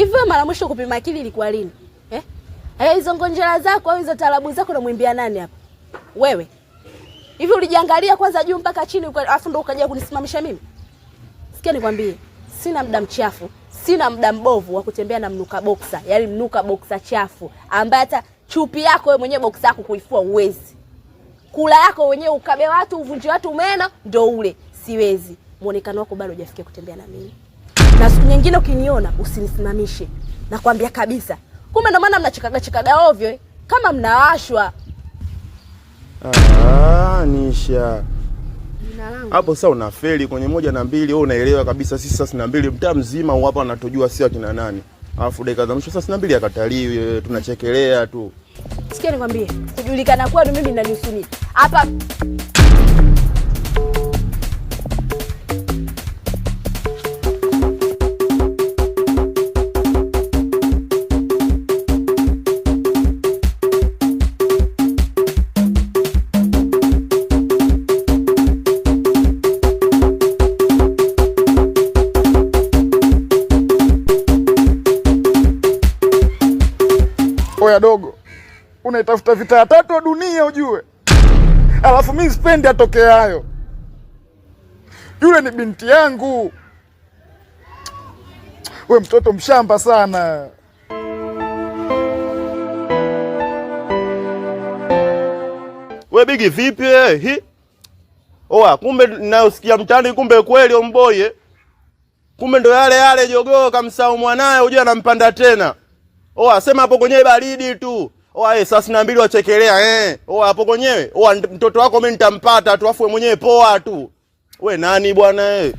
Hivi mara mwisho kupima akili ilikuwa lini? Hizo ngonjera zako au hizo talabu zako unamwimbia nani hapa? Wewe. Hivi ulijiangalia kwanza juu mpaka chini afu ndo ukaja kunisimamisha mimi? Sikia nikwambie, sina muda mchafu, sina muda mbovu wa kutembea na mnuka boxer, yaani mnuka boxer chafu, ambaye hata chupi yako wewe mwenyewe boxer yako kuifua uwezi. Kula yako wenyewe ukabe watu, uvunje watu meno, ndio ule. Siwezi. Muonekano wako bado hujafikia kutembea na mimi. Na siku nyingine ukiniona usinisimamishe. Nakwambia kabisa. Kumbe ndo maana mnachikaga ovyo kama mnawashwa. Nisha. Hapo sasa unafeli kwenye 1 na 2, wewe unaelewa kabisa sisi sasa na 2 mtaa mzima hapa anatujua si akina nani. Alafu dakika za mwisho sasa na 2 akataliwi, tunachekelea tu. Sikia nikwambie, kujulikana kwenu mimi ninanihusu nini? Hapa Oya dogo, unaitafuta vita ya 3 ya dunia ujue. Alafu mimi sipendi atoke hayo. Yule ni binti yangu. We mtoto mshamba sana. We bigi vipi hi? Oa, kumbe ninayosikia mtani kumbe kweli omboye. Kumbe ndo yale jogoo kamsao mwanae ujue anampanda tena. Oa, sema hapo kwenyewe baridi tu. Oa, sasa na 2 wachekelea Oa, hapo kwenyewe. Oa, mtoto wako mimi nitampata tu afu wewe mwenyewe poa tu. We nani bwana